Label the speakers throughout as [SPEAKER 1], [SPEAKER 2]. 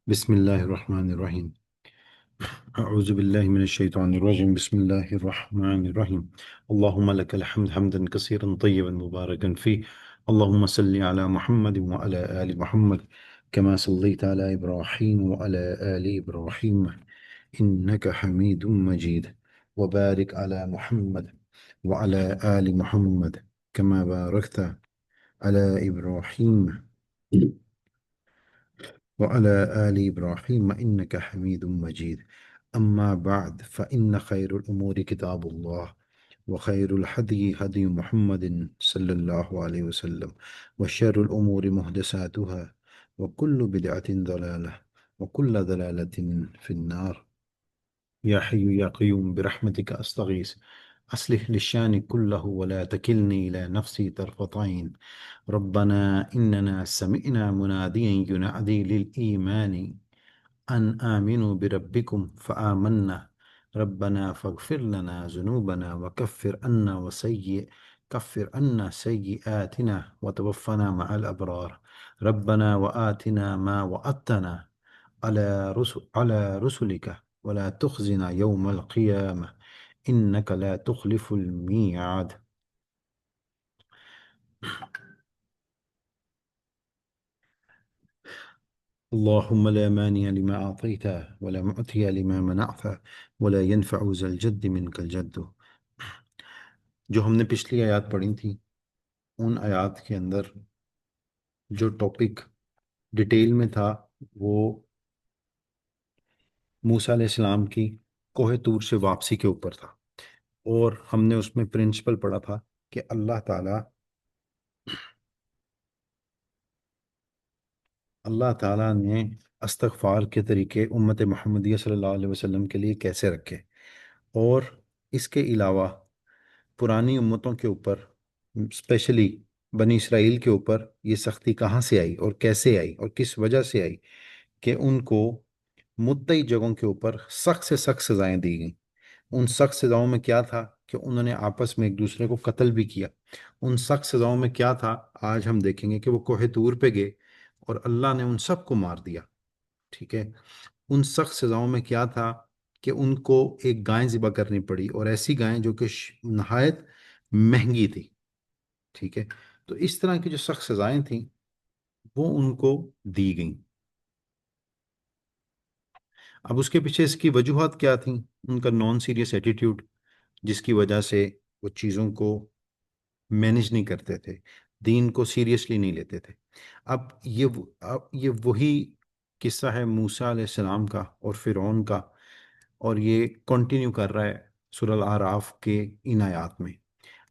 [SPEAKER 1] بسم الله الرحمن الرحيم. أعوذ بالله من الشيطان الرجيم. بسم الله الرحمن الرحيم. اللهم لك الحمد حمدا كثيرا طيبا مباركا فيه. اللهم صل على محمد وعلى آل محمد كما صليت على إبراهيم وعلى آل إبراهيم إنك حميد مجيد. وبارك على محمد وعلى آل محمد كما باركت على إبراهيم وعلى آل إبراهيم إنك حميد مجيد. أما بعد فإن خير الأمور كتاب الله، وخير الهدي هدي محمد صلى الله عليه وسلم، وشر الأمور محدثاتها، وكل بدعة ضلالة، وكل ضلالة في النار. يا حي يا قيوم برحمتك أستغيث، أصلح للشان كله ولا تكلني إلى نفسي طرفة عين. ربنا إننا سمعنا مناديا ينادي للإيمان أن آمنوا بربكم فآمنا. ربنا فاغفر لنا ذنوبنا كفر عنا سيئاتنا وتوفنا مع الأبرار. ربنا وآتنا ما وعدتنا على رسلك ولا تخزنا يوم القيامة إنك لا تخلف الميعاد. اللهم لا مانع لما أعطيت ولا معطي لما منعت ولا ينفع ذا الجد منك الجد. جو ہم نے پچھلی آیات پڑھی تھی، ان آیات کے اندر جو ٹاپک ڈیٹیل میں تھا وہ موسیٰ علیہ السلام کی کوہ طور سے واپسی کے اوپر تھا، اور ہم نے اس میں پرنسپل پڑھا تھا کہ اللہ تعالیٰ نے استغفار کے طریقے امت محمدیہ صلی اللہ علیہ وسلم کے لیے کیسے رکھے، اور اس کے علاوہ پرانی امتوں کے اوپر، اسپیشلی بنی اسرائیل کے اوپر یہ سختی کہاں سے آئی اور کیسے آئی اور کس وجہ سے آئی کہ ان کو مدعی جگہوں کے اوپر سخت سے سخت سزائیں دی گئیں۔ ان سخت سزاؤں میں کیا تھا کہ انہوں نے آپس میں ایک دوسرے کو قتل بھی کیا۔ ان سخت سزاؤں میں کیا تھا، آج ہم دیکھیں گے کہ وہ کوہ طور پہ گئے اور اللہ نے ان سب کو مار دیا، ٹھیک ہے۔ ان سخت سزاؤں میں کیا تھا کہ ان کو ایک گائے ذبح کرنی پڑی، اور ایسی گائیں جو کہ نہایت مہنگی تھی، ٹھیک ہے۔ تو اس طرح کی جو سخت سزائیں تھیں وہ ان کو دی گئیں۔ اب اس کے پیچھے اس کی وجوہات کیا تھیں؟ ان کا نان سیریس ایٹیٹیوڈ، جس کی وجہ سے وہ چیزوں کو مینج نہیں کرتے تھے، دین کو سیریسلی نہیں لیتے تھے۔ اب یہ وہی قصہ ہے موسیٰ علیہ السلام کا اور فرعون کا، اور یہ کنٹینیو کر رہا ہے سورہ الاعراف کے ان آیات میں۔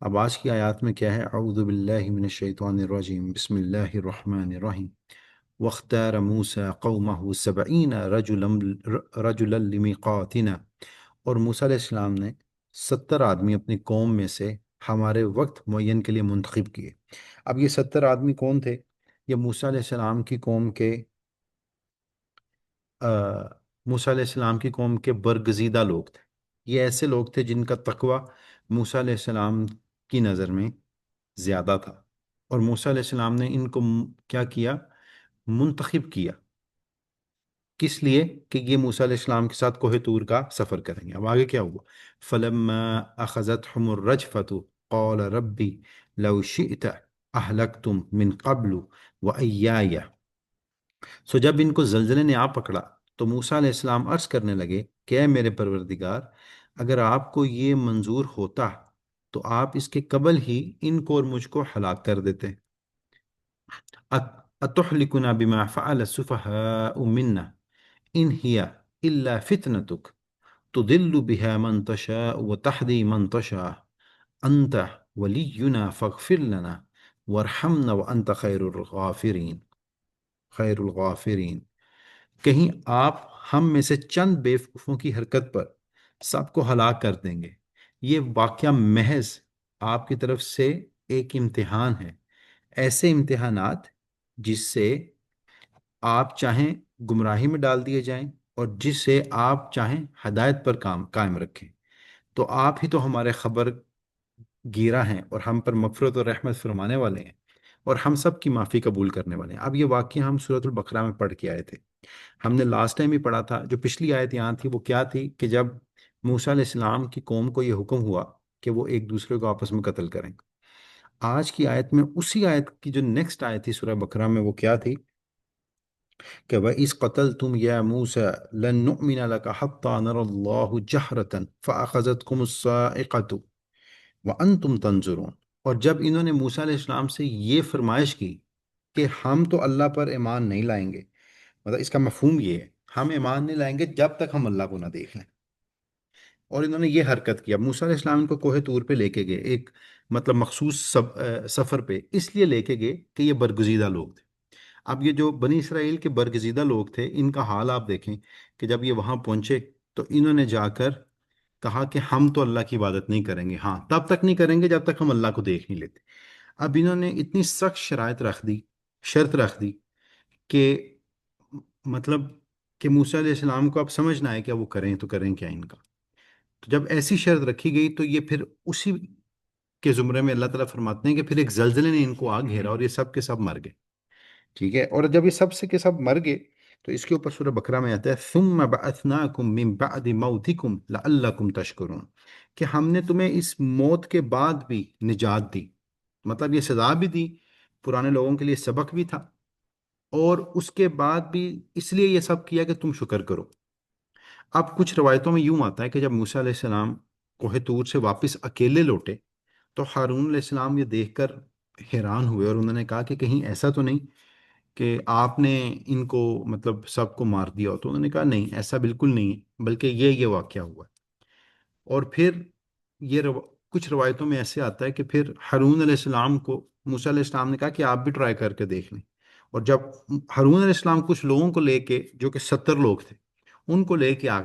[SPEAKER 1] اب آج کی آیات میں کیا ہے؟ اعوذ باللہ من الشیطان الرجیم، بسم اللہ الرحمن الرحیم۔ واختار موسیٰ قومہ 70 رجلا لمیقاتنا، اور موسیٰ علیہ السلام نے 70 آدمی اپنی قوم میں سے ہمارے وقت معین کے لیے منتخب کیے۔ اب یہ 70 آدمی کون تھے؟ یہ موسیٰ علیہ السلام کی قوم کے موسیٰ علیہ السلام کی قوم کے برگزیدہ لوگ تھے۔ یہ ایسے لوگ تھے جن کا تقوی موسیٰ علیہ السلام کی نظر میں زیادہ تھا، اور موسیٰ علیہ السلام نے ان کو کیا کیا؟ منتخب کیا۔ کس لیے؟ کہ یہ موسیٰ علیہ السلام کے ساتھ کوہ طور کا سفر کریں گے۔ اب آگے کیا ہوا؟ فَلَمَّا أَخَذَتْهُمُ الرَّجْفَةُ قَالَ رَبِّ لَوْ شِئْتَ أَهْلَكْتُمْ مِنْ قَبْلُ وَإِيَّايَ۔ سو جب ان کو زلزلے نے آ پکڑا تو موسیٰ علیہ السلام عرض کرنے لگے کہ اے میرے پروردگار، اگر آپ کو یہ منظور ہوتا تو آپ اس کے قبل ہی ان کو اور مجھ کو ہلاک کر دیتے۔ أَتُحْلِكُنَا بِمَا فَعَلَ السُّفَهَاءُ مِنَّا إِنْ هِيَ إِلَّا فِتْنَتُكَ تُضِلُّ بِهَا مَنْ تَشَاءُ وَتَهْدِي مَنْ تَشَاءُ أَنْتَ وَلِيُّنَا فَاغْفِرْ لَنَا وَارْحَمْنَا وَأَنْتَ خیر الغافرین۔ کہیں آپ ہم میں سے چند بے وقوفوں کی حرکت پر سب کو ہلاک کر دیں گے؟ یہ واقعہ محض آپ کی طرف سے ایک امتحان ہے، ایسے امتحانات جس سے آپ چاہیں گمراہی میں ڈال دیے جائیں اور جس سے آپ چاہیں ہدایت پر قائم رکھیں۔ تو آپ ہی تو ہمارے خبر گیرہ ہیں اور ہم پر مغفرت اور رحمت فرمانے والے ہیں۔ اور ہم سب کی معافی قبول کرنے والے ہیں۔ اب یہ واقعہ ہم سورۃ البقرہ میں پڑھ کے آئے تھے، ہم نے لاسٹ ٹائم ہی پڑھا تھا، جو پچھلی آیت یہاں تھی وہ کیا تھی کہ جب موسیٰ علیہ السلام کی قوم کو یہ حکم ہوا کہ وہ ایک دوسرے کو آپس میں قتل کریں۔ آج کی آیت میں اسی آیت کی جو نیکسٹ آیت تھی سورہ بقرہ میں، وہ کیا تھی کہ وَإِذْ قَتَلْتُمْ يَا مُوسَى لَن نُؤْمِنَ لَكَ حَتَّى نَرَى اللَّهُ جَهْرَةً فَأَخَذَتْكُمُ الصَّاعِقَةُ وَأَنْتُمْ تَنظُرُونَ۔ اور جب انہوں نے موسیٰ علیہ السلام سے یہ فرمائش کی کہ ہم تو اللہ پر ایمان نہیں لائیں گے، مطلب اس کا مفہوم یہ ہے ہم ایمان نہیں لائیں گے جب تک ہم اللہ کو نہ دیکھ لیں، اور انہوں نے یہ حرکت کیا۔ موسیٰ علیہ السلام ان کو کوہ طور پہ لے کے گئے، ایک مطلب مخصوص سفر پہ، اس لیے لے کے گئے کہ یہ برگزیدہ لوگ تھے۔ اب یہ جو بنی اسرائیل کے برگزیدہ لوگ تھے، ان کا حال آپ دیکھیں کہ جب یہ وہاں پہنچے تو انہوں نے جا کر کہا کہ ہم تو اللہ کی عبادت نہیں کریں گے، ہاں تب تک نہیں کریں گے جب تک ہم اللہ کو دیکھ نہیں لیتے۔ اب انہوں نے اتنی سخت شرائط رکھ دی، شرط رکھ دی کہ مطلب کہ موسیٰ علیہ السلام کو اب سمجھنا ہے کہ وہ کریں تو کریں کیا ان کا۔ تو جب ایسی شرط رکھی گئی تو یہ پھر اسی کے زمرے میں اللہ تعالیٰ فرماتے ہیں کہ پھر ایک زلزلے نے ان کو آ گھیرا اور یہ سب کے سب مر گئے، ٹھیک ہے۔ اور جب یہ سب سے کے سب مر گئے تو اس کے اوپر سورہ بقرہ میں آتا ہے ثم بعثناکم من بعد موتکم لعلکم تشکرون، کہ ہم نے تمہیں اس موت کے بعد بھی نجات دی، مطلب یہ سزا بھی دی، پرانے لوگوں کے لیے سبق بھی تھا، اور اس کے بعد بھی اس لیے یہ سب کیا کہ تم شکر کرو۔ اب کچھ روایتوں میں یوں آتا ہے کہ جب موسیٰ علیہ السلام کوہ طور سے واپس اکیلے لوٹے تو ہارون علیہ السلام یہ دیکھ کر حیران ہوئے، اور انہوں نے کہا کہ کہیں ایسا تو نہیں کہ آپ نے ان کو مطلب سب کو مار دیا ہو؟ تو انہوں نے کہا نہیں، ایسا بالکل نہیں ہے، بلکہ یہ واقعہ ہوا ہے۔ اور پھر یہ کچھ روایتوں میں ایسے آتا ہے کہ پھر ہارون علیہ السلام کو موسیٰ علیہ السلام نے کہا کہ آپ بھی ٹرائی کر کے دیکھ لیں، اور جب ہارون علیہ السلام کچھ لوگوں کو لے کے، جو کہ 70 لوگ تھے، ان کو لے کے آگے